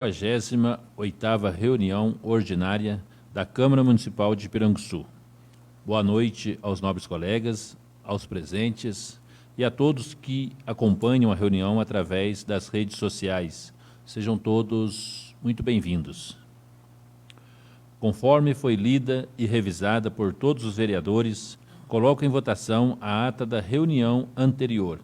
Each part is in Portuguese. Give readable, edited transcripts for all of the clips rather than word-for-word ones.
58ª reunião ordinária da Câmara Municipal de Piranguçu. Boa noite aos nobres colegas, aos presentes e a todos que acompanham a reunião através das redes sociais. Sejam todos muito bem-vindos. Conforme foi lida e revisada por todos os vereadores, coloco em votação a ata da reunião anterior.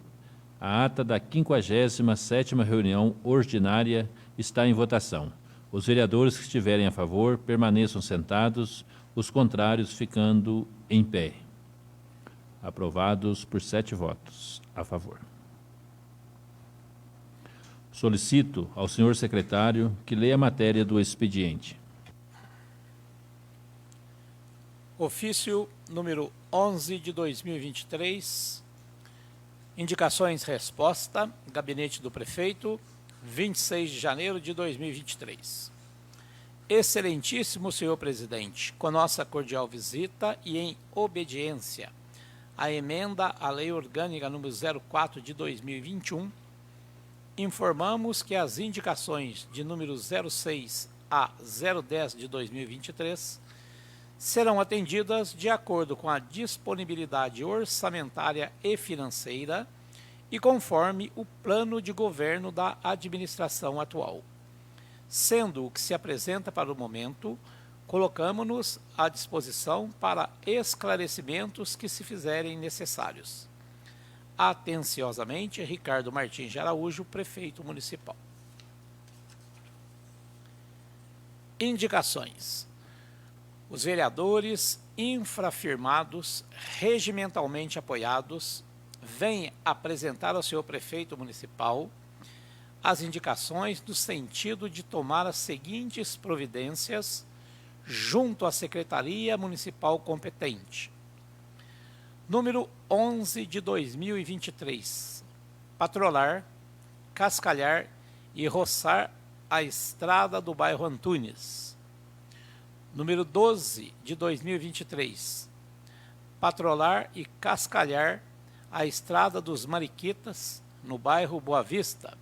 A ata da 57ª reunião ordinária está em votação. Os vereadores que estiverem a favor permaneçam sentados, os contrários ficando em pé. Aprovados por 7 votos a favor. Solicito ao senhor secretário que leia a matéria do expediente. Ofício número 11 de 2023, indicações-resposta, Gabinete do Prefeito, 26 de janeiro de 2023. Excelentíssimo senhor presidente, com nossa cordial visita e em obediência à emenda à Lei Orgânica número 04 de 2021, informamos que as indicações de número 06 a 010 de 2023 serão atendidas de acordo com a disponibilidade orçamentária e financeira e conforme o plano de governo da administração atual. Sendo o que se apresenta para o momento, colocamos-nos à disposição para esclarecimentos que se fizerem necessários. Atenciosamente, Ricardo Martins de Araújo, Prefeito Municipal. Indicações. Os vereadores infrafirmados, regimentalmente apoiados, vêm apresentar ao senhor Prefeito Municipal as indicações no sentido de tomar as seguintes providências junto à Secretaria Municipal competente. Número 11 de 2023. Patrolar, cascalhar e roçar a estrada do bairro Antunes. Número 12 de 2023. Patrolar e cascalhar a estrada dos Mariquitas, no bairro Boa Vista.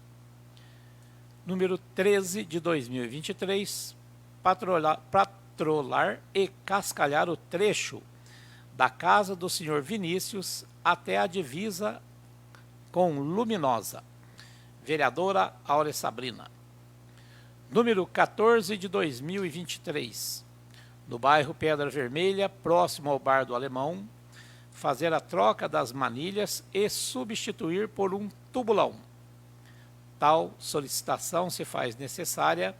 Número 13 de 2023. Patrolar e cascalhar o trecho da casa do senhor Vinícius até a divisa com Luminosa. Vereadora Áurea Sabrina. Número 14 de 2023. No bairro Pedra Vermelha, próximo ao Bar do Alemão, fazer a troca das manilhas e substituir por um tubulão. Tal solicitação se faz necessária,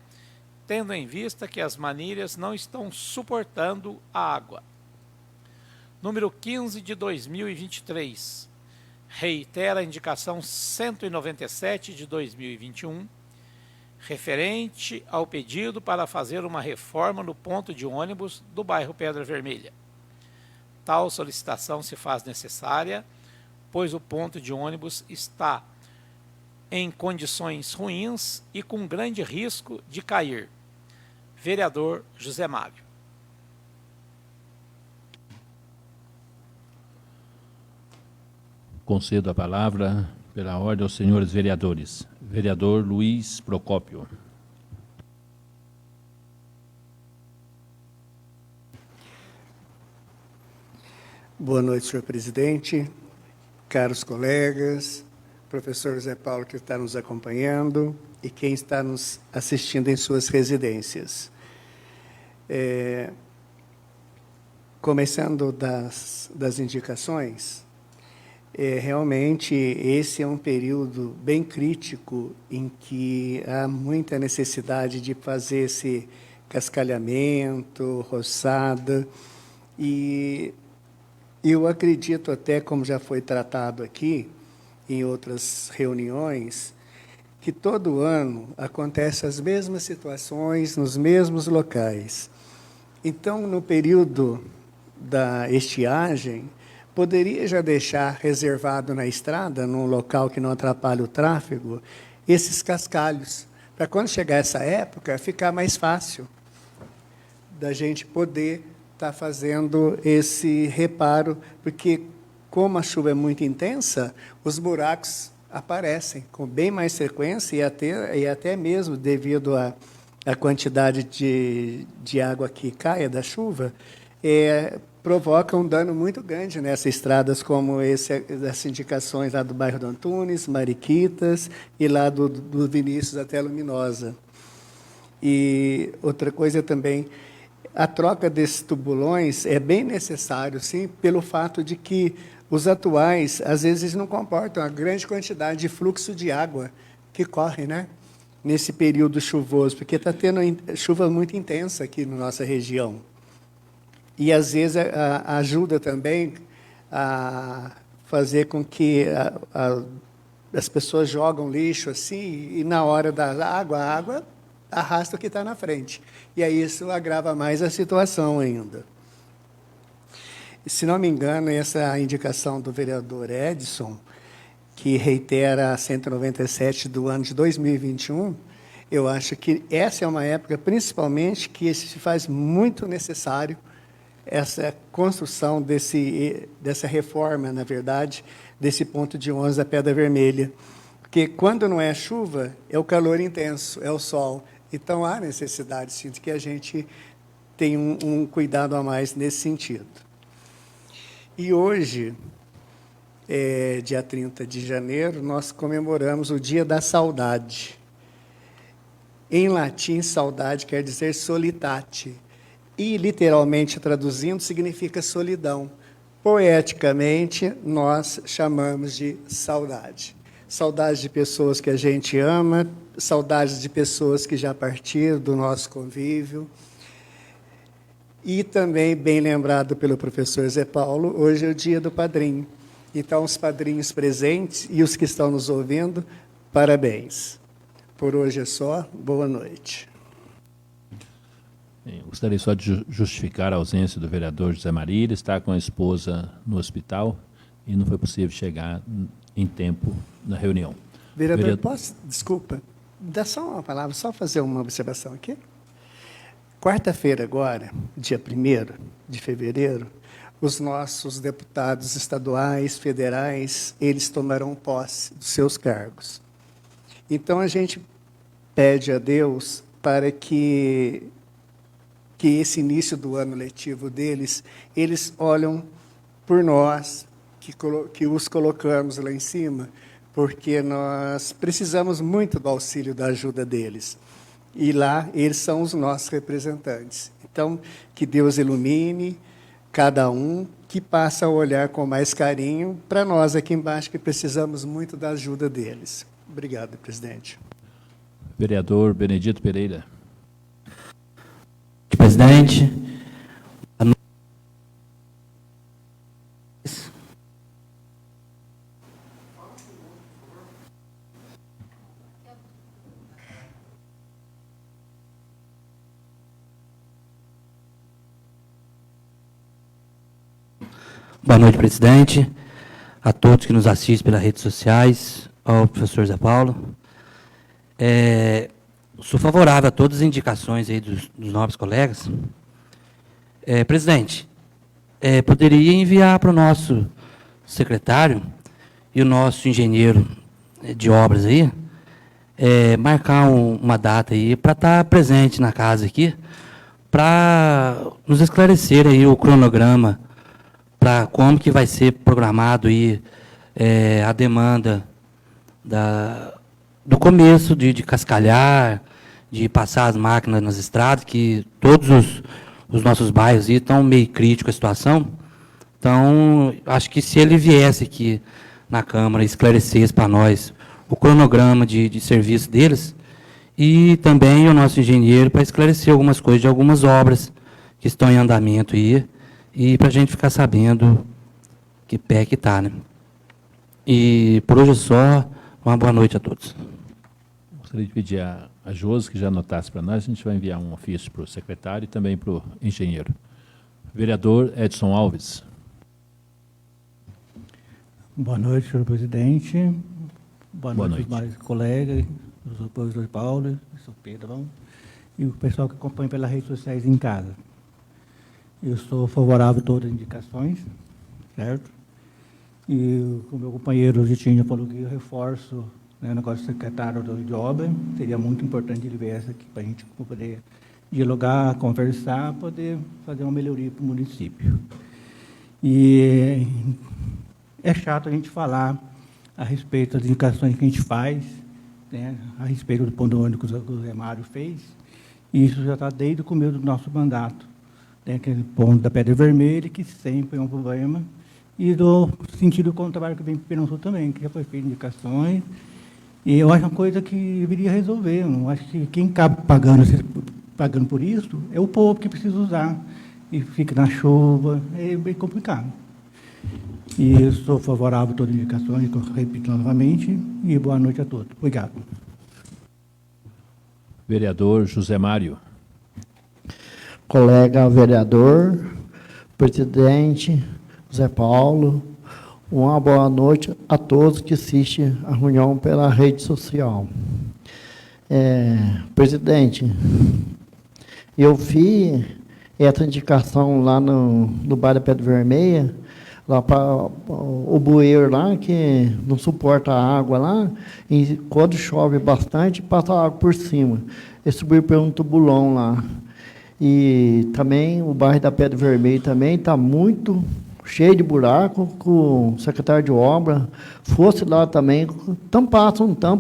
tendo em vista que as manilhas não estão suportando a água. Número 15 de 2023. Reitera a indicação 197 de 2021, referente ao pedido para fazer uma reforma no ponto de ônibus do bairro Pedra Vermelha. Tal solicitação se faz necessária, pois o ponto de ônibus está em condições ruins e com grande risco de cair. Vereador José Mário. Concedo a palavra, pela ordem, aos senhores vereadores. Vereador Luiz Procópio. Boa noite, senhor presidente, caros colegas, professor Zé Paulo que está nos acompanhando e quem está nos assistindo em suas residências. Começando das indicações, realmente esse é um período bem crítico em que há muita necessidade de fazer esse cascalhamento, roçada, e eu acredito até, como já foi tratado aqui, em outras reuniões, que todo ano acontecem as mesmas situações nos mesmos locais. Então, no período da estiagem, poderia já deixar reservado na estrada, num local que não atrapalhe o tráfego, esses cascalhos, para quando chegar essa época, ficar mais fácil da gente poder estar fazendo esse reparo, porque como a chuva é muito intensa, os buracos aparecem com bem mais frequência e até mesmo devido à quantidade de água que cai da chuva, provoca um dano muito grande nessas estradas, como essas indicações lá do bairro do Antunes, Mariquitas, e lá do Vinícius até Luminosa. E outra coisa também, a troca desses tubulões é bem necessário, sim, pelo fato de que os atuais, às vezes, não comportam a grande quantidade de fluxo de água que corre, né, nesse período chuvoso, porque está tendo chuva muito intensa aqui na nossa região. E, às vezes, ajuda também a fazer com que as pessoas jogam lixo assim, e na hora da água, a água arrasta o que está na frente. E aí isso agrava mais a situação ainda. Se não me engano, essa indicação do vereador Edson, que reitera a 197 do ano de 2021, eu acho que essa é uma época, principalmente, que se faz muito necessário essa construção dessa reforma, na verdade, desse ponto de ônibus da Pedra Vermelha. Porque quando não é chuva, é o calor intenso, é o sol. Então, há necessidade, sim, de que a gente tenha um cuidado a mais nesse sentido. E hoje, dia 30 de janeiro, nós comemoramos o Dia da Saudade. Em latim, saudade quer dizer solitate. E, literalmente traduzindo, significa solidão. Poeticamente, nós chamamos de saudade. Saudade de pessoas que a gente ama, saudades de pessoas que já partiram do nosso convívio. E também, bem lembrado pelo professor Zé Paulo, hoje é o dia do padrinho. Então, os padrinhos presentes e os que estão nos ouvindo, parabéns. Por hoje é só. Boa noite. Gostaria só de justificar a ausência do vereador José Maria. Ele está com a esposa no hospital e não foi possível chegar em tempo na reunião. Vereador, posso? Desculpa. Dá só uma palavra, só fazer uma observação aqui. Quarta-feira agora, dia 1º de fevereiro, os nossos deputados estaduais, federais, eles tomarão posse dos seus cargos. Então, a gente pede a Deus para que esse início do ano letivo deles, eles olham por nós, que os colocamos lá em cima, porque nós precisamos muito do auxílio, da ajuda deles. E lá, eles são os nossos representantes. Então, que Deus ilumine cada um, que passa a olhar com mais carinho para nós aqui embaixo, que precisamos muito da ajuda deles. Obrigado, presidente. Vereador Benedito Pereira. Presidente, boa noite, presidente, a todos que nos assistem pelas redes sociais, ao professor Zé Paulo. Sou favorável a todas as indicações aí dos nobres colegas. Presidente, poderia enviar para o nosso secretário e o nosso engenheiro de obras aí, marcar uma data aí para estar presente na casa aqui, para nos esclarecer aí o cronograma, para como que vai ser programado aí, a demanda do começo de cascalhar, de passar as máquinas nas estradas, que todos os nossos bairros aí estão meio críticos a situação. Então, acho que se ele viesse aqui na Câmara e esclarecesse para nós o cronograma de serviço deles, e também o nosso engenheiro para esclarecer algumas coisas de algumas obras que estão em andamento aí, e para a gente ficar sabendo que pé que está, né? E por hoje é só. Uma boa noite a todos. Gostaria de pedir a Josi que já anotasse para nós. A gente vai enviar um ofício para o secretário e também para o engenheiro. Vereador Edson Alves. Boa noite, senhor presidente. Boa Boa noite. noite aos colegas, o professor Paulo, o professor Pedro, e o pessoal que acompanha pelas redes sociais em casa. Eu sou favorável a todas as indicações, certo? E o meu companheiro Zitinho já falou que eu reforço, né, o negócio do secretário de obra. Seria muito importante ele viesse aqui para a gente poder dialogar, conversar, poder fazer uma melhoria para o município. E é chato a gente falar a respeito das indicações que a gente faz, né, a respeito do ponto ônibus que o Zé Mário fez, e isso já está desde o começo do nosso mandato. Tem aquele ponto da Pedra Vermelha, que sempre é um problema, e do sentido com o trabalho que vem para o Pernambuco também, que já foi feito indicações, e eu acho uma coisa que deveria resolver. Eu não acho que quem acaba pagando por isso é o povo que precisa usar, e fica na chuva, é bem complicado. E eu sou favorável a todas as indicações, que eu repito novamente, e boa noite a todos. Obrigado. Vereador José Mário. Colega vereador, presidente Zé Paulo, uma boa noite a todos que assistem a reunião pela rede social. Presidente, eu fiz essa indicação lá no bairro da Pedra Vermelha, lá para o bueiro lá, que não suporta a água lá, e quando chove bastante, passa a água por cima. Esse bueiro pelo tubulão lá. E também o bairro da Pedra Vermelha também está muito cheio de buraco, com o secretário de obra fosse lá também, tampa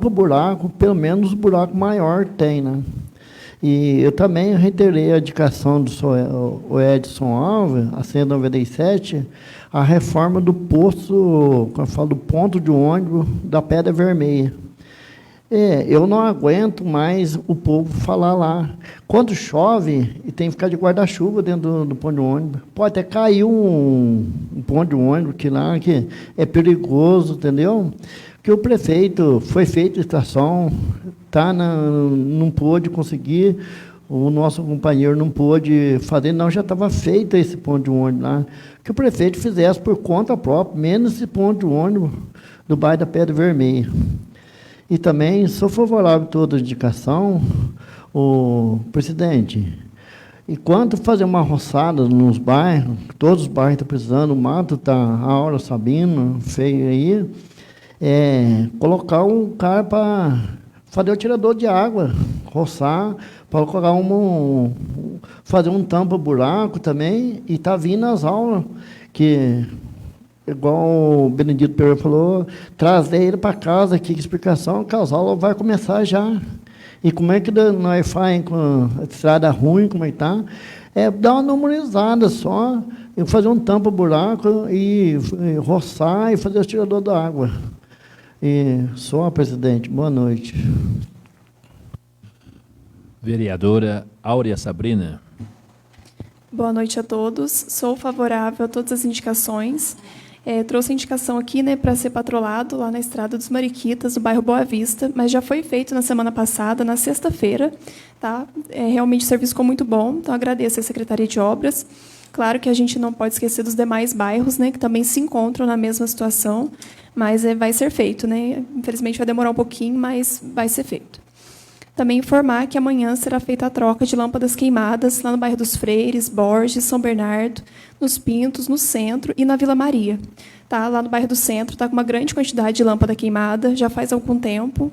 o buraco, pelo menos o buraco maior tem, né? E eu também reiterei a indicação do o Edson Alves, a 197, a reforma do posto, quando eu falo do ponto de ônibus da Pedra Vermelha. Eu não aguento mais o povo falar lá. Quando chove, e tem que ficar de guarda-chuva dentro do ponto de ônibus. Pode até cair um ponto de ônibus que lá que é perigoso, entendeu? Que o prefeito foi feito estação, não pôde conseguir, o nosso companheiro não pôde fazer, não, já estava feito esse ponto de ônibus lá. Que o prefeito fizesse por conta própria, menos esse ponto de ônibus do bairro da Pedra Vermelha. E também sou favorável a toda a indicação, o presidente. Enquanto fazer uma roçada nos bairros, todos os bairros estão precisando, o mato está a hora sabino, feio aí, colocar um cara para fazer o tirador de água, roçar, para colocar fazer um tampa-buraco também, e está vindo as aulas, que, igual o Benedito Pereira falou, trazer ele para casa aqui, explicação, que as aulas vai começar já. E como é que nós fazemos com a estrada ruim, como é que está? Dar uma numerizada só, e fazer um tampa-buraco, e roçar, e fazer o tirador da água. Só, presidente, boa noite. Vereadora Áurea Sabrina. Boa noite a todos. Sou favorável a todas as indicações. Trouxe a indicação aqui, né, para ser patrolado lá na Estrada dos Mariquitas, no bairro Boa Vista, mas já foi feito na semana passada, na sexta-feira. Tá? Realmente o serviço ficou muito bom, então agradeço à Secretaria de Obras. Claro que a gente não pode esquecer dos demais bairros, né, que também se encontram na mesma situação, mas vai ser feito. Né? Infelizmente vai demorar um pouquinho, mas vai ser feito. Também informar que amanhã será feita a troca de lâmpadas queimadas lá no bairro dos Freires, Borges, São Bernardo, nos Pintos, no centro e na Vila Maria. Tá? Lá no bairro do centro está com uma grande quantidade de lâmpada queimada, já faz algum tempo.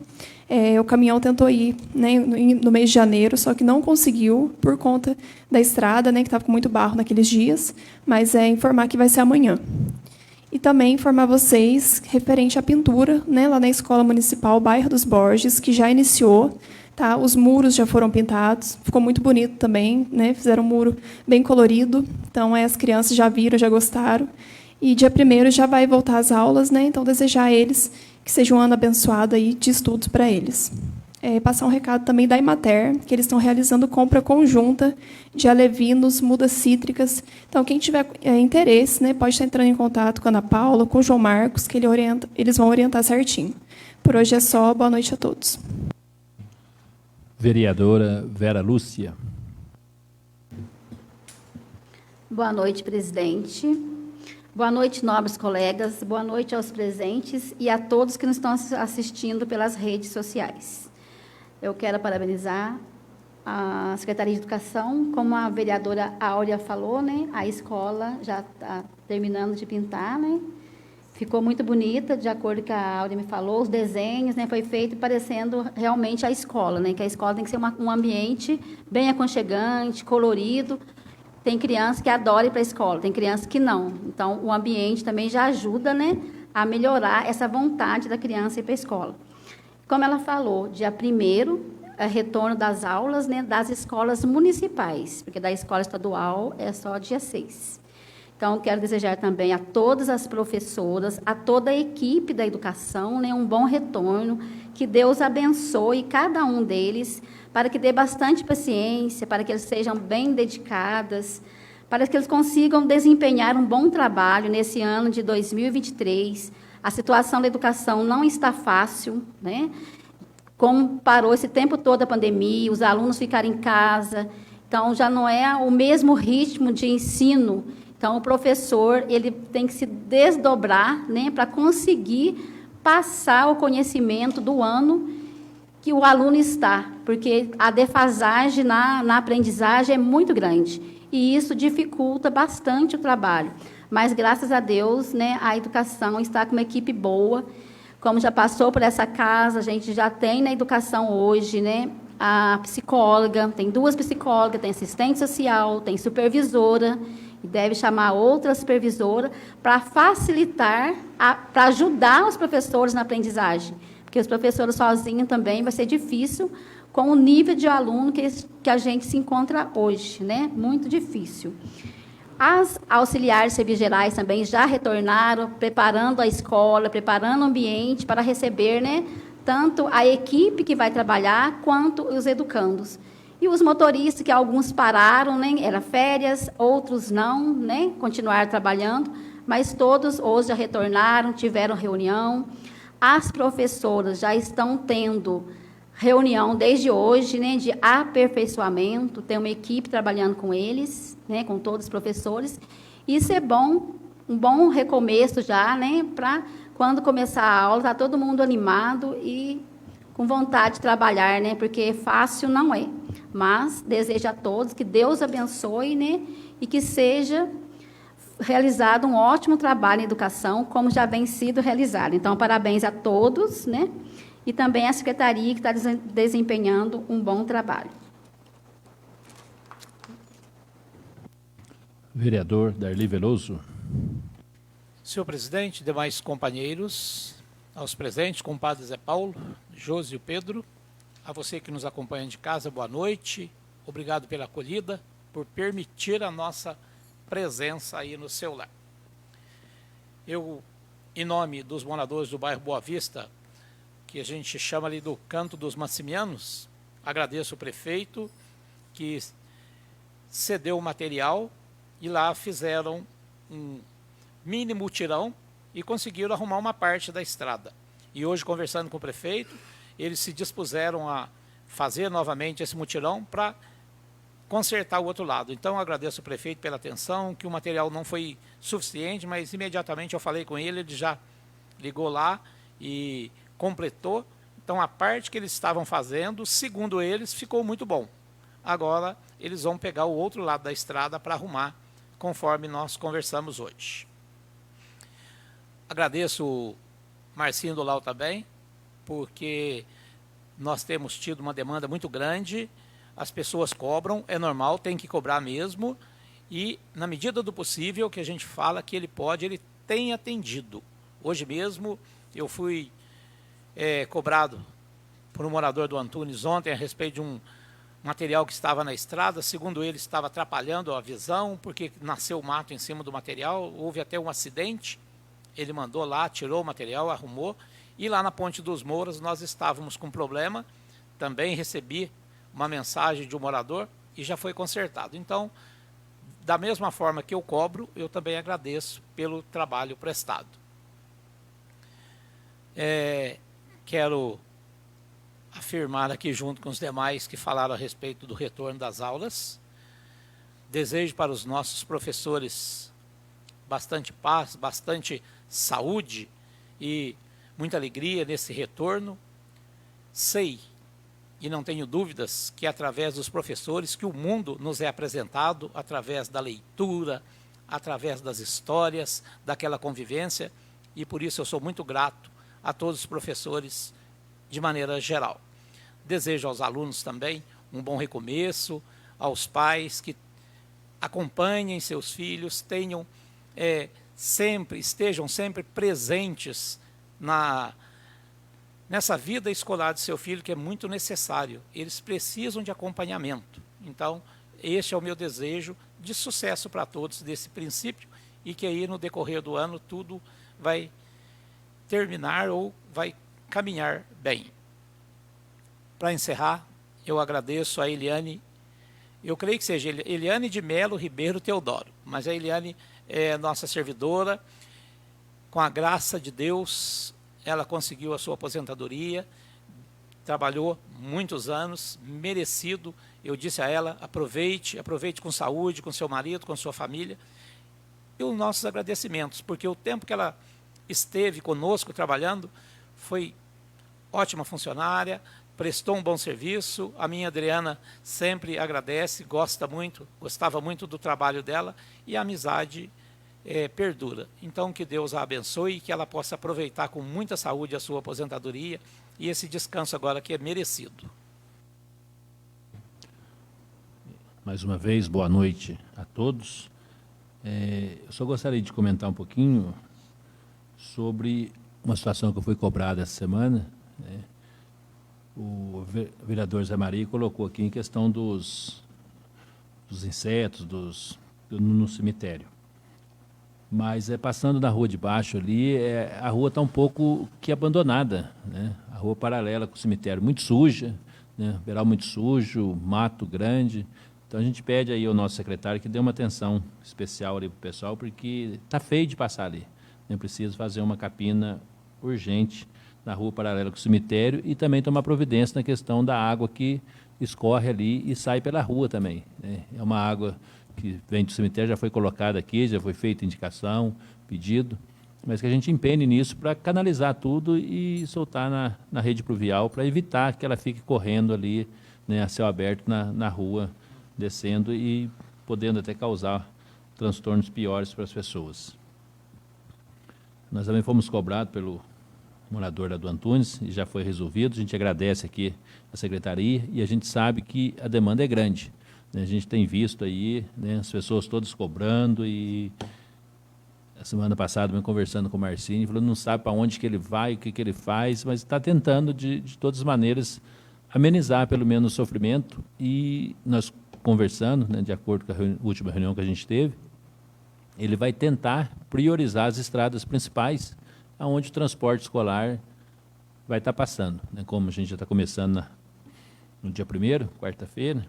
O caminhão tentou ir, né, no mês de janeiro, só que não conseguiu por conta da estrada, né, que estava com muito barro naqueles dias, mas informar que vai ser amanhã. E também informar vocês, referente à pintura, né, lá na Escola Municipal Bairro dos Borges, que já iniciou. Tá? Os muros já foram pintados, ficou muito bonito também, né? Fizeram um muro bem colorido, então as crianças já viram, já gostaram. E dia 1º já vai voltar às aulas, né? Então desejar a eles que seja um ano abençoado aí de estudos para eles. Passar um recado também da Imater, que eles estão realizando compra conjunta de alevinos, mudas cítricas. Então, quem tiver interesse, né, pode estar entrando em contato com a Ana Paula, com o João Marcos, que eles vão orientar certinho. Por hoje é só, boa noite a todos. Vereadora Vera Lúcia. Boa noite, presidente. Boa noite, nobres colegas. Boa noite aos presentes e a todos que nos estão assistindo pelas redes sociais. Eu quero parabenizar a Secretaria de Educação, como a vereadora Áurea falou, né? A escola já está terminando de pintar, né? Ficou muito bonita, de acordo com o que a Áurea me falou, os desenhos, né, foi feito parecendo realmente a escola, né, que a escola tem que ser um ambiente bem aconchegante, colorido. Tem criança que adora ir para a escola, tem criança que não. Então, o ambiente também já ajuda, né, a melhorar essa vontade da criança ir para a escola. Como ela falou, dia 1º, retorno das aulas, né, das escolas municipais, porque da escola estadual é só dia 6. Então, quero desejar também a todas as professoras, a toda a equipe da educação, né, um bom retorno, que Deus abençoe cada um deles, para que dê bastante paciência, para que eles sejam bem dedicadas, para que eles consigam desempenhar um bom trabalho nesse ano de 2023. A situação da educação não está fácil, né? Como parou esse tempo todo a pandemia, os alunos ficaram em casa, então já não é o mesmo ritmo de ensino. Então, o professor ele tem que se desdobrar, né, para conseguir passar o conhecimento do ano que o aluno está, porque a defasagem na aprendizagem é muito grande, e isso dificulta bastante o trabalho. Mas, graças a Deus, né, a educação está com uma equipe boa, como já passou por essa casa, a gente já tem na educação hoje, né, a psicóloga, tem 2 psicólogas, tem assistente social, tem supervisora, e deve chamar outra supervisora para facilitar, para ajudar os professores na aprendizagem, porque os professores sozinhos também vai ser difícil com o nível de aluno que a gente se encontra hoje, né? Muito difícil. As auxiliares serviços também já retornaram, preparando a escola, preparando o ambiente para receber, né, tanto a equipe que vai trabalhar, quanto os educandos. E os motoristas, que alguns pararam, né, era férias, outros não, né, continuaram trabalhando, mas todos hoje já retornaram, tiveram reunião. As professoras já estão tendo reunião desde hoje, né, de aperfeiçoamento, tem uma equipe trabalhando com eles, né, com todos os professores. Isso é bom, um bom recomeço já, né, para quando começar a aula, está todo mundo animado e com vontade de trabalhar, né, porque fácil não é. Mas desejo a todos que Deus abençoe, né, e que seja realizado um ótimo trabalho na educação, como já vem sido realizado. Então, parabéns a todos, né, e também à secretaria que está desempenhando um bom trabalho. Vereador Darli Veloso. Senhor presidente, demais companheiros, aos presentes, compadre Zé Paulo, Josi e o Pedro, a você que nos acompanha de casa, boa noite, obrigado pela acolhida, por permitir a nossa presença aí no seu lar. Eu, em nome dos moradores do bairro Boa Vista, que a gente chama ali do Canto dos Massimianos, agradeço o prefeito que cedeu o material e lá fizeram um mini mutirão e conseguiram arrumar uma parte da estrada. E hoje, conversando com o prefeito, eles se dispuseram a fazer novamente esse mutirão para consertar o outro lado. Então, eu agradeço o prefeito pela atenção, que o material não foi suficiente, mas imediatamente eu falei com ele, ele já ligou lá e completou. Então, a parte que eles estavam fazendo, segundo eles, ficou muito bom. Agora, eles vão pegar o outro lado da estrada para arrumar, conforme nós conversamos hoje. Agradeço o Marcinho do Lau também, porque nós temos tido uma demanda muito grande, as pessoas cobram, é normal, tem que cobrar mesmo, e na medida do possível que a gente fala que ele pode, ele tem atendido. Hoje mesmo eu fui cobrado por um morador do Antunes ontem a respeito de um material que estava na estrada, segundo ele estava atrapalhando a visão, porque nasceu mato em cima do material, houve até um acidente, ele mandou lá, tirou o material, arrumou, e lá na Ponte dos Mouros nós estávamos com problema, também recebi uma mensagem de um morador e já foi consertado. Então, da mesma forma que eu cobro, eu também agradeço pelo trabalho prestado. Quero afirmar aqui junto com os demais que falaram a respeito do retorno das aulas. Desejo para os nossos professores bastante paz, bastante saúde e muita alegria nesse retorno. Sei, e não tenho dúvidas, que através dos professores que o mundo nos é apresentado, através da leitura, através das histórias, daquela convivência, e por isso eu sou muito grato a todos os professores de maneira geral. Desejo aos alunos também um bom recomeço, aos pais que acompanhem seus filhos, estejam sempre presentes nessa vida escolar do seu filho, que é muito necessário. Eles precisam de acompanhamento. Então, este é o meu desejo de sucesso para todos desse princípio, e que aí no decorrer do ano tudo vai terminar ou vai caminhar bem. Para encerrar, eu agradeço a Eliane, eu creio que seja Eliane de Melo Ribeiro Teodoro, mas a Eliane é nossa servidora, com a graça de Deus, ela conseguiu a sua aposentadoria, trabalhou muitos anos, merecido. Eu disse a ela, aproveite com saúde, com seu marido, com sua família. E os nossos agradecimentos, porque o tempo que ela esteve conosco trabalhando, foi ótima funcionária, prestou um bom serviço. A minha Adriana sempre agradece, gostava muito do trabalho dela, e a amizade perdura. Então, que Deus a abençoe e que ela possa aproveitar com muita saúde a sua aposentadoria e esse descanso agora que é merecido. Mais uma vez, boa noite a todos. Eu só gostaria de comentar um pouquinho sobre uma situação que foi cobrada essa semana, né? O vereador Zé Maria colocou aqui em questão dos insetos no cemitério. Mas passando na rua de baixo ali, a rua está um pouco que abandonada, né? A rua paralela com o cemitério, muito suja, né? Beiral muito sujo, mato grande. Então a gente pede aí ao nosso secretário que dê uma atenção especial ali para o pessoal, porque está feio de passar ali. É preciso fazer uma capina urgente na rua paralela com o cemitério e também tomar providência na questão da água que escorre ali e sai pela rua também, né? É uma água que vem do cemitério, já foi colocada aqui, já foi feita indicação, pedido, mas que a gente empenhe nisso para canalizar tudo e soltar na rede pluvial, para evitar que ela fique correndo ali, né, a céu aberto na rua, descendo e podendo até causar transtornos piores para as pessoas. Nós também fomos cobrados pelo morador lá do Antunes, e já foi resolvido. A gente agradece aqui a secretaria, e a gente sabe que a demanda é grande, né? A gente tem visto aí, né, as pessoas todas cobrando, e a semana passada, eu conversando com o Marcinho, falou, não sabe para onde que ele vai, o que ele faz, mas está tentando, de todas as maneiras, amenizar pelo menos o sofrimento. E nós conversando, né, de acordo com a última reunião que a gente teve, ele vai tentar priorizar as estradas principais, aonde o transporte escolar vai estar passando, né? Como a gente já está começando no dia 1º, quarta-feira,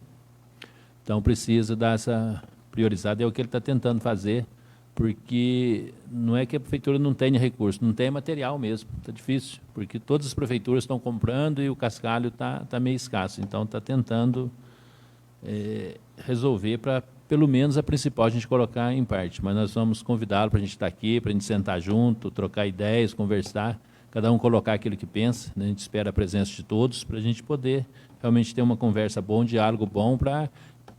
então precisa dar essa priorizada, é o que ele está tentando fazer, porque não é que a prefeitura não tenha recurso, não tem material mesmo, está difícil, porque todas as prefeituras estão comprando e o cascalho está meio escasso, então está tentando resolver para, pelo menos, a principal a gente colocar em parte, mas nós vamos convidá-lo para a gente estar aqui, para a gente sentar junto, trocar ideias, conversar, cada um colocar aquilo que pensa, né? A gente espera a presença de todos para a gente poder realmente ter uma conversa boa, um diálogo bom, para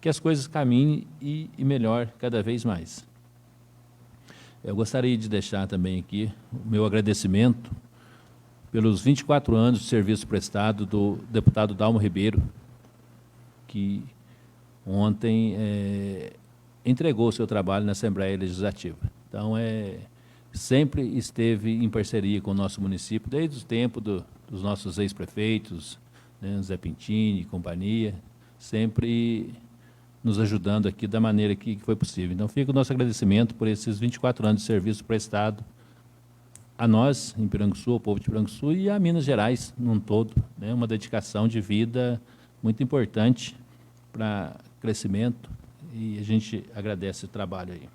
que as coisas caminhem e melhor cada vez mais. Eu gostaria de deixar também aqui o meu agradecimento pelos 24 anos de serviço prestado do deputado Dalmo Ribeiro, que ontem entregou o seu trabalho na Assembleia Legislativa. Então, sempre esteve em parceria com o nosso município, desde o tempo dos nossos ex-prefeitos, né, Zé Pintini e companhia, sempre nos ajudando aqui da maneira que foi possível. Então, fica o nosso agradecimento por esses 24 anos de serviço prestado a nós, em Piranguçu, ao povo de Piranguçu, e a Minas Gerais num todo, né, uma dedicação de vida muito importante para crescimento, e a gente agradece o trabalho aí.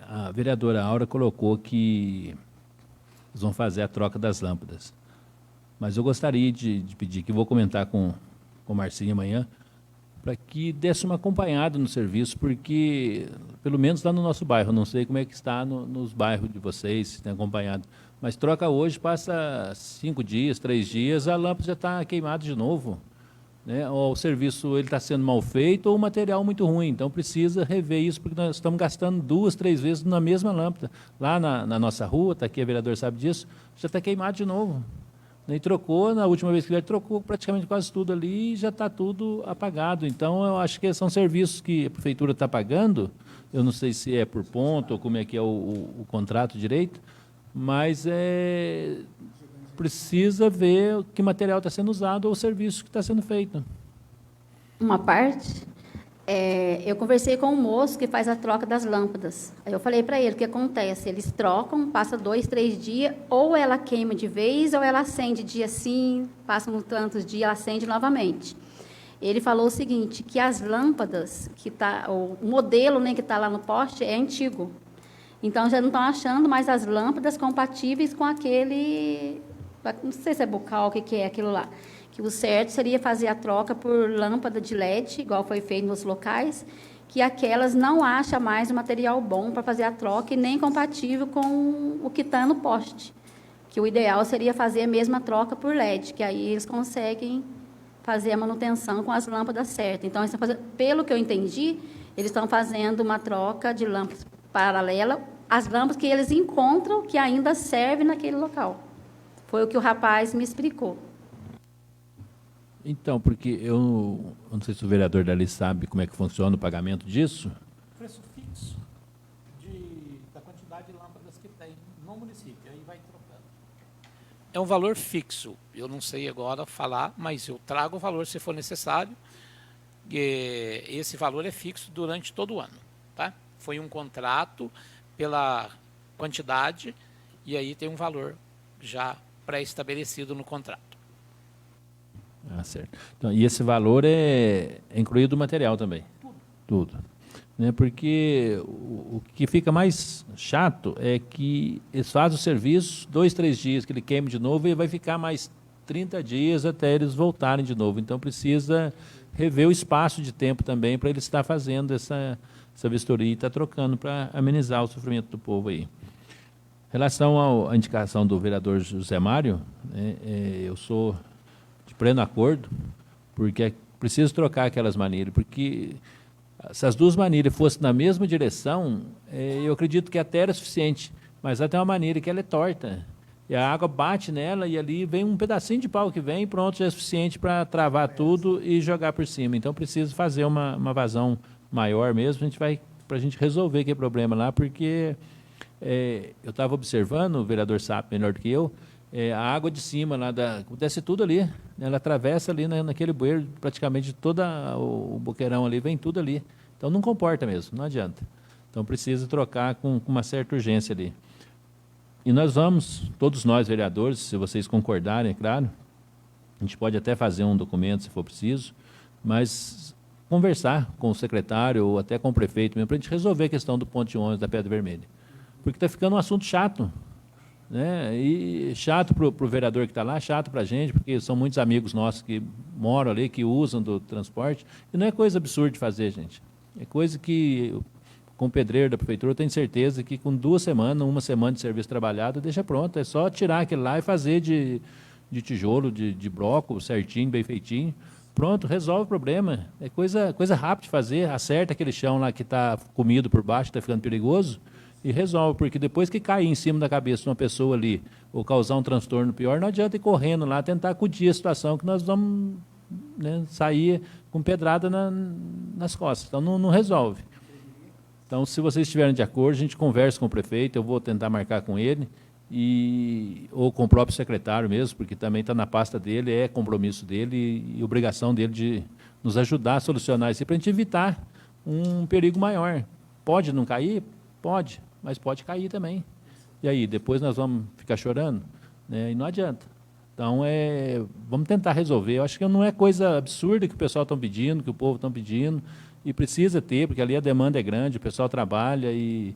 A vereadora Aura colocou que eles vão fazer a troca das lâmpadas, mas eu gostaria de pedir, que vou comentar com o Marcinho amanhã, para que desse uma acompanhada no serviço, porque, pelo menos lá no nosso bairro, não sei como é que está nos bairros de vocês, se tem acompanhado, mas troca hoje, passa 5 dias, 3 dias, a lâmpada já está queimada de novo. né? Ou o serviço está sendo mal feito ou o material muito ruim. Então, precisa rever isso, porque nós estamos gastando 2, 3 vezes na mesma lâmpada. Lá na nossa rua, está aqui, a vereadora sabe disso, já está queimado de novo. E trocou, na última vez que ele trocou praticamente quase tudo ali e já está tudo apagado. Então, eu acho que são serviços que a prefeitura está pagando, eu não sei se é por ponto ou como é que é o contrato direito, mas precisa ver que material está sendo usado ou o serviço que está sendo feito. Uma parte, eu conversei com um moço que faz a troca das lâmpadas. Aí eu falei para ele o que acontece. Eles trocam, passa 2, 3 dias, ou ela queima de vez, ou ela acende dia sim, passa uns tantos dias, ela acende novamente. Ele falou o seguinte, que as lâmpadas, o modelo, né, que está lá no poste é antigo. Então, já não estão achando mais as lâmpadas compatíveis com aquele, não sei se é bocal, o que é aquilo lá. Que o certo seria fazer a troca por lâmpada de LED, igual foi feito nos locais, que aquelas não acham mais o material bom para fazer a troca e nem compatível com o que está no poste. Que o ideal seria fazer a mesma troca por LED, que aí eles conseguem fazer a manutenção com as lâmpadas certas. Então, pelo que eu entendi, eles estão fazendo uma troca de lâmpadas paralela às lâmpadas que eles encontram que ainda servem naquele local. Foi o que o rapaz me explicou. Então, porque eu não sei se o vereador dali sabe como é que funciona o pagamento disso. Preço fixo da quantidade de lâmpadas que tem no município, aí vai trocando. É um valor fixo, eu não sei agora falar, mas eu trago o valor se for necessário. Esse valor é fixo durante todo o ano, tá? Foi um contrato pela quantidade e aí tem um valor já pré-estabelecido no contrato. Ah, certo. Então, e esse valor é incluído o material também? Tudo. Né? Porque o que fica mais chato é que eles fazem o serviço 2, 3 dias, que ele queima de novo e vai ficar mais 30 dias até eles voltarem de novo. Então, precisa rever o espaço de tempo também para ele estar fazendo essa vistoria e estar trocando para amenizar o sofrimento do povo aí. Em relação à indicação do vereador José Mário, eu sou de pleno acordo, porque é preciso trocar aquelas manilhas, porque se as duas manilhas fossem na mesma direção, eu acredito que até era suficiente, mas ela tem uma manilha que ela é torta, e a água bate nela e ali vem um pedacinho de pau que vem e pronto, já é suficiente para travar tudo e jogar por cima. Então, preciso fazer uma vazão maior mesmo, para a gente resolver aquele problema lá, porque eu estava observando, o vereador sabe melhor do que eu, a água de cima, lá desce tudo ali, né? Ela atravessa ali naquele bueiro, praticamente todo o boqueirão ali, vem tudo ali. Então não comporta mesmo, não adianta. Então precisa trocar com uma certa urgência ali. E nós vamos, todos nós vereadores, se vocês concordarem, é claro, a gente pode até fazer um documento se for preciso, mas conversar com o secretário ou até com o prefeito mesmo, para a gente resolver a questão do ponte 11 da Pedra Vermelha. Porque está ficando um assunto chato. Né? E chato para o vereador que está lá, chato para a gente, porque são muitos amigos nossos que moram ali, que usam do transporte, e não é coisa absurda de fazer, gente. É coisa que, com o pedreiro da prefeitura, eu tenho certeza que com 2 semanas, 1 semana de serviço trabalhado, deixa pronto. É só tirar aquele lá e fazer de tijolo, de bloco, certinho, bem feitinho. Pronto, resolve o problema. É coisa rápida de fazer, acerta aquele chão lá que está comido por baixo, está ficando perigoso, e resolve, porque depois que cair em cima da cabeça de uma pessoa ali, ou causar um transtorno pior, não adianta ir correndo lá, tentar acudir a situação, que nós vamos, né, sair com pedrada nas costas. Então, não resolve. Então, se vocês estiverem de acordo, a gente conversa com o prefeito, eu vou tentar marcar com ele, ou com o próprio secretário mesmo, porque também está na pasta dele, é compromisso dele e obrigação dele de nos ajudar a solucionar isso, para a gente evitar um perigo maior. Pode não cair? Pode, mas pode cair também. E aí, depois nós vamos ficar chorando? Né? E não adianta. Então, vamos tentar resolver. Eu acho que não é coisa absurda que o pessoal está pedindo, que o povo está pedindo, e precisa ter, porque ali a demanda é grande, o pessoal trabalha e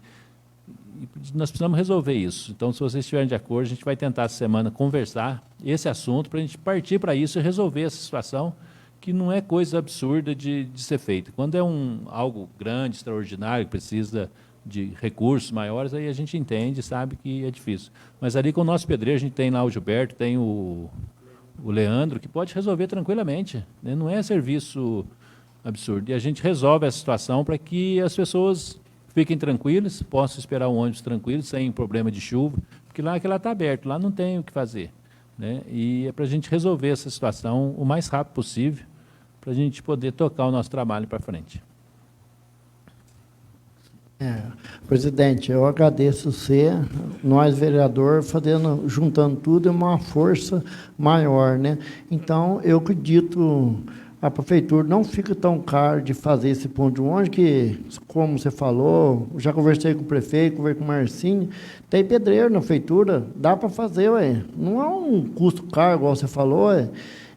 nós precisamos resolver isso. Então, se vocês estiverem de acordo, a gente vai tentar essa semana conversar esse assunto para a gente partir para isso e resolver essa situação, que não é coisa absurda de ser feita. Quando é algo grande, extraordinário, que precisa de recursos maiores, aí a gente entende, sabe que é difícil. Mas ali com o nosso pedreiro, a gente tem lá o Gilberto, tem o o Leandro, que pode resolver tranquilamente, né? Não é serviço absurdo. E a gente resolve essa situação para que as pessoas fiquem tranquilas, possam esperar um ônibus tranquilo, sem problema de chuva, porque lá que lá está aberto, lá não tem o que fazer, né? E é para a gente resolver essa situação o mais rápido possível, para a gente poder tocar o nosso trabalho para frente. Presidente, eu agradeço você, nós, vereador, juntando tudo, é uma força maior, né? Então, eu acredito, a prefeitura não fica tão caro de fazer esse ponto de ônibus, que, como você falou, já conversei com o prefeito, conversei com o Marcinho, tem pedreiro na prefeitura, dá para fazer, ué. Não é um custo caro, igual você falou, ué.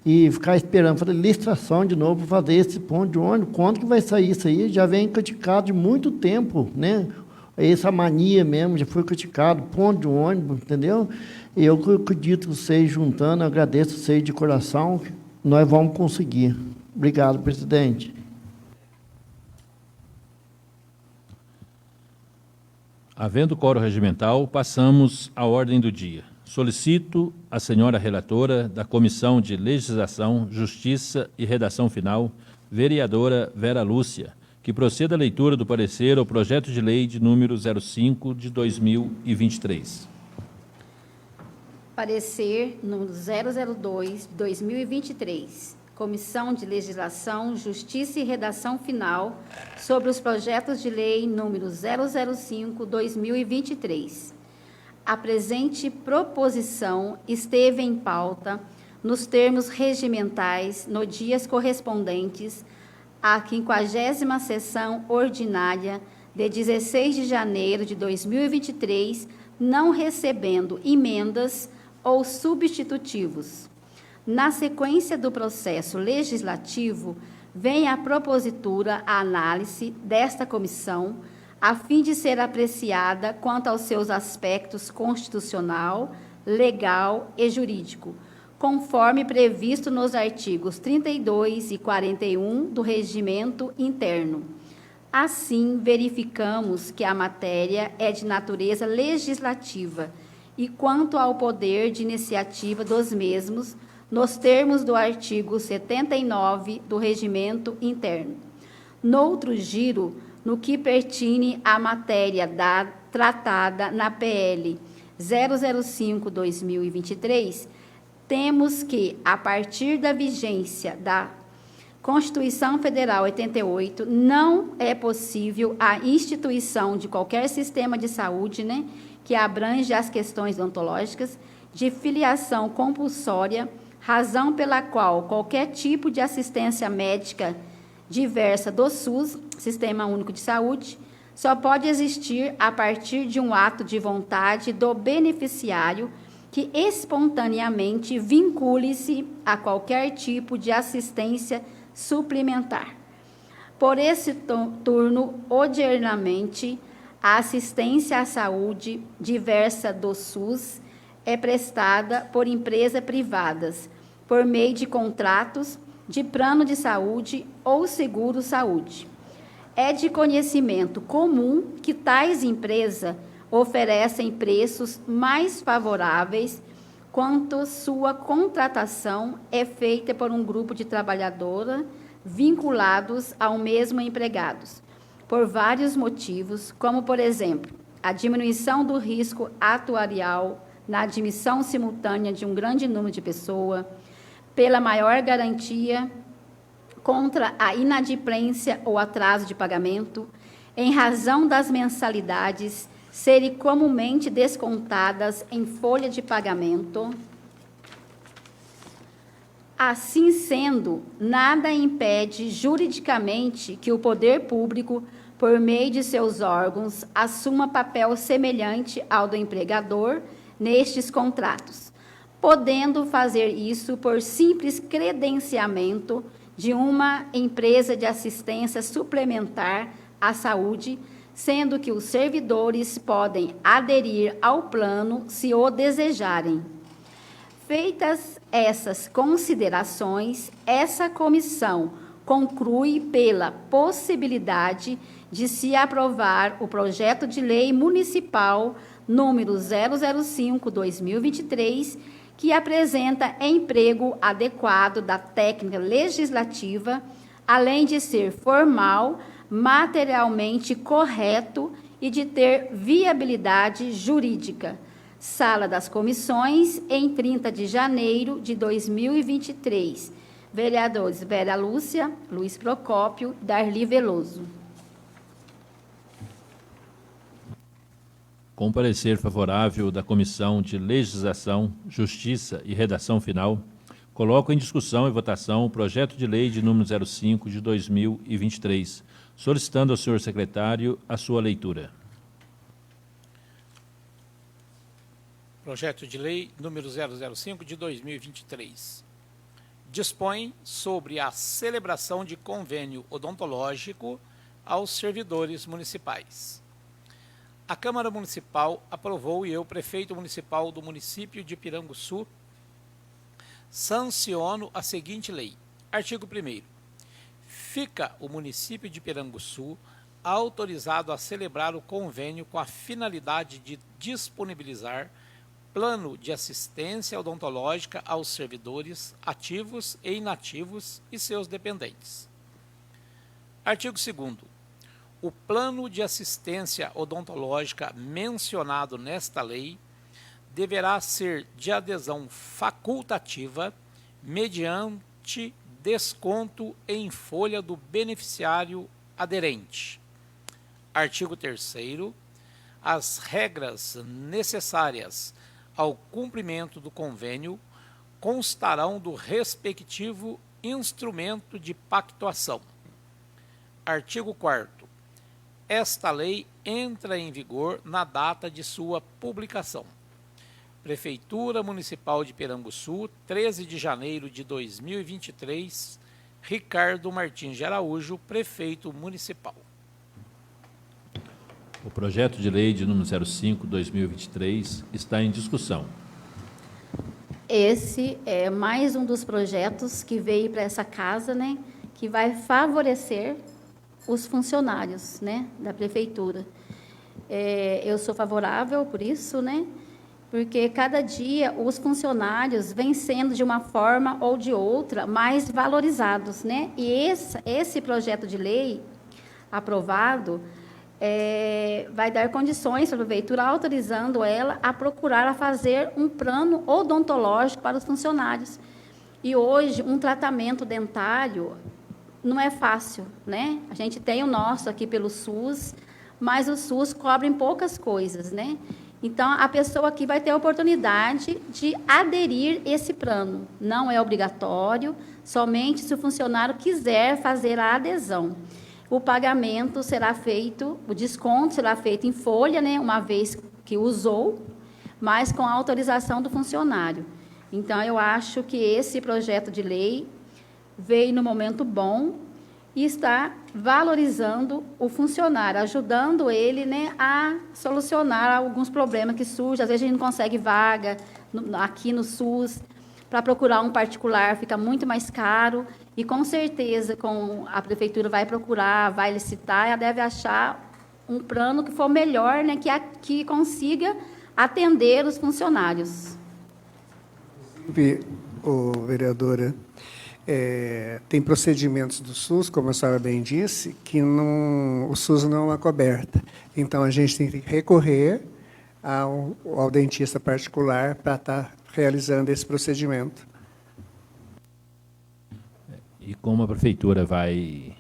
E ficar esperando fazer licitação de novo para fazer esse ponto de ônibus. Quando que vai sair isso aí? Já vem criticado de muito tempo, né? Essa mania mesmo, já foi criticado, ponto de ônibus, entendeu? E eu acredito que vocês juntando, eu agradeço vocês de coração, que nós vamos conseguir. Obrigado, presidente. Havendo quórum regimental, passamos à ordem do dia. Solicito a senhora relatora da Comissão de Legislação, Justiça e Redação Final, vereadora Vera Lúcia, que proceda à leitura do parecer ao projeto de lei de número 05 de 2023. Parecer número 002 de 2023. Comissão de Legislação, Justiça e Redação Final sobre os projetos de lei número 005/2023. A presente proposição esteve em pauta nos termos regimentais no dias correspondentes à 50ª sessão ordinária de 16 de janeiro de 2023, não recebendo emendas ou substitutivos. Na sequência do processo legislativo, vem a propositura a análise desta comissão, a fim de ser apreciada quanto aos seus aspectos constitucional, legal e jurídico, conforme previsto nos artigos 32 e 41 do Regimento Interno. Assim, verificamos que a matéria é de natureza legislativa e, quanto ao poder de iniciativa dos mesmos, nos termos do artigo 79 do Regimento Interno. Noutro giro, no que pertine à matéria tratada na PL 005/2023, temos que, a partir da vigência da Constituição Federal 88, não é possível a instituição de qualquer sistema de saúde, né, que abrange as questões odontológicas, de filiação compulsória, razão pela qual qualquer tipo de assistência médica diversa do SUS, Sistema Único de Saúde, só pode existir a partir de um ato de vontade do beneficiário que espontaneamente vincule-se a qualquer tipo de assistência suplementar. Por esse turno, ordinariamente, a assistência à saúde diversa do SUS é prestada por empresas privadas, por meio de contratos de plano de saúde ou seguro-saúde. É de conhecimento comum que tais empresas oferecem preços mais favoráveis quando sua contratação é feita por um grupo de trabalhadoras vinculados ao mesmo empregados, por vários motivos, como, por exemplo, a diminuição do risco atuarial na admissão simultânea de um grande número de pessoas, pela maior garantia contra a inadimplência ou atraso de pagamento, em razão das mensalidades serem comumente descontadas em folha de pagamento. Assim sendo, nada impede juridicamente que o poder público, por meio de seus órgãos, assuma papel semelhante ao do empregador nestes contratos, podendo fazer isso por simples credenciamento de uma empresa de assistência suplementar à saúde, sendo que os servidores podem aderir ao plano se o desejarem. Feitas essas considerações, essa comissão conclui pela possibilidade de se aprovar o projeto de lei municipal número 005/2023, que apresenta emprego adequado da técnica legislativa, além de ser formal, materialmente correto e de ter viabilidade jurídica. Sala das Comissões, em 30 de janeiro de 2023. Vereadores Vera Lúcia, Luiz Procópio, Darli Veloso. Com parecer favorável da Comissão de Legislação, Justiça e Redação Final, coloco em discussão e votação o projeto de lei de número 05 de 2023, solicitando ao senhor secretário a sua leitura. Projeto de lei número 005 de 2023. Dispõe sobre a celebração de convênio odontológico aos servidores municipais. A Câmara Municipal aprovou e eu, prefeito municipal do município de Piranguçu, sanciono a seguinte lei. Artigo 1º. Fica o município de Piranguçu autorizado a celebrar o convênio com a finalidade de disponibilizar plano de assistência odontológica aos servidores ativos e inativos e seus dependentes. Artigo 2º. O plano de assistência odontológica mencionado nesta lei deverá ser de adesão facultativa mediante desconto em folha do beneficiário aderente. Artigo 3º. As regras necessárias ao cumprimento do convênio constarão do respectivo instrumento de pactuação. Artigo 4º. Esta lei entra em vigor na data de sua publicação. Prefeitura Municipal de Piranguçu, 13 de janeiro de 2023, Ricardo Martins de Araújo, Prefeito Municipal. O projeto de lei de número 05/2023 está em discussão. Esse é mais um dos projetos que veio para essa casa, né, que vai favorecer os funcionários, né, da prefeitura. Eu sou favorável por isso, né, porque cada dia os funcionários vêm sendo de uma forma ou de outra mais valorizados, né, e esse projeto de lei aprovado vai dar condições para a prefeitura, autorizando ela a procurar a fazer um plano odontológico para os funcionários. E hoje, um tratamento dentário não é fácil, né? A gente tem o nosso aqui pelo SUS, mas o SUS cobre poucas coisas, né? Então, a pessoa aqui vai ter a oportunidade de aderir esse plano. Não é obrigatório, somente se o funcionário quiser fazer a adesão. O pagamento será feito, o desconto será feito em folha, né, uma vez que usou, mas com a autorização do funcionário. Então, eu acho que esse projeto de lei veio no momento bom e está valorizando o funcionário, ajudando ele, né, a solucionar alguns problemas que surgem. Às vezes, a gente não consegue vaga aqui no SUS. Para procurar um particular fica muito mais caro e, com certeza, a prefeitura vai procurar, vai licitar, ela deve achar um plano que for melhor, né, que consiga atender os funcionários. Inclusive, vereadora, tem procedimentos do SUS, como a senhora bem disse, que o SUS não é coberta. Então, a gente tem que recorrer ao dentista particular para estar realizando esse procedimento. E como a prefeitura vai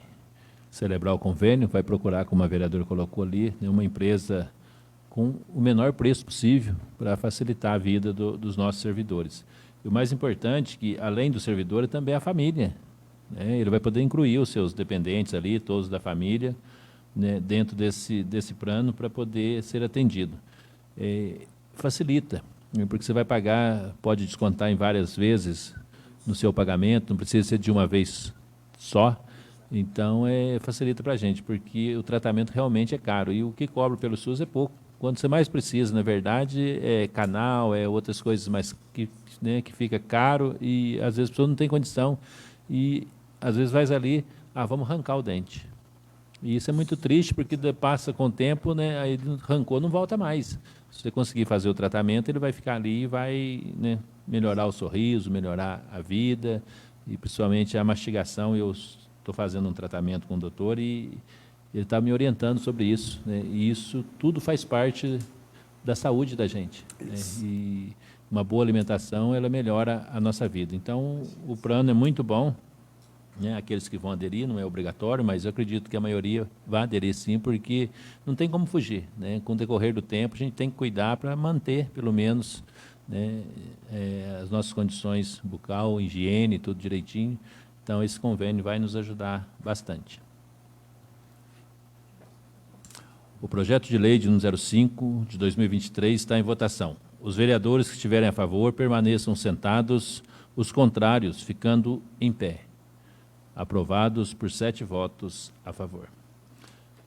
celebrar o convênio, vai procurar, como a vereadora colocou ali, uma empresa com o menor preço possível para facilitar a vida dos nossos servidores. E o mais importante, que além do servidor, também a família, né? Ele vai poder incluir os seus dependentes ali, todos da família, né, dentro desse plano para poder ser atendido. Facilita, porque você vai pagar, pode descontar em várias vezes no seu pagamento, não precisa ser de uma vez só. Então, facilita para a gente, porque o tratamento realmente é caro e o que cobra pelo SUS é pouco. Quando você mais precisa, na verdade, é canal, outras coisas mais que fica caro e às vezes a pessoa não tem condição e às vezes vai ali, vamos arrancar o dente. E isso é muito triste porque passa com o tempo, né, aí arrancou, não volta mais. Se você conseguir fazer o tratamento, ele vai ficar ali e vai, né, melhorar o sorriso, melhorar a vida e principalmente a mastigação. Eu estou fazendo um tratamento com o doutor e ele está me orientando sobre isso, né? E isso tudo faz parte da saúde da gente, né? E uma boa alimentação, ela melhora a nossa vida. Então, o plano é muito bom, né? Aqueles que vão aderir, não é obrigatório, mas eu acredito que a maioria vai aderir sim, porque não tem como fugir, né? Com o decorrer do tempo, a gente tem que cuidar para manter, pelo menos, né, as nossas condições bucal, higiene, tudo direitinho. Então, esse convênio vai nos ajudar bastante. O projeto de lei de número 05 de 2023 está em votação. Os vereadores que estiverem a favor permaneçam sentados, os contrários ficando em pé. Aprovados por 7 votos a favor.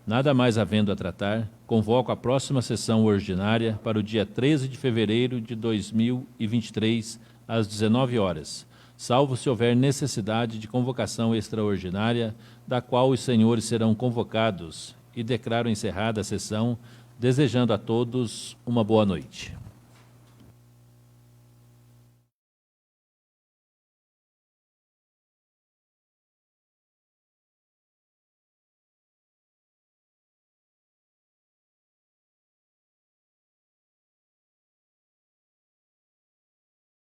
Nada mais havendo a tratar, convoco a próxima sessão ordinária para o dia 13 de fevereiro de 2023, às 19 horas, salvo se houver necessidade de convocação extraordinária, da qual os senhores serão convocados, e declaro encerrada a sessão, desejando a todos uma boa noite.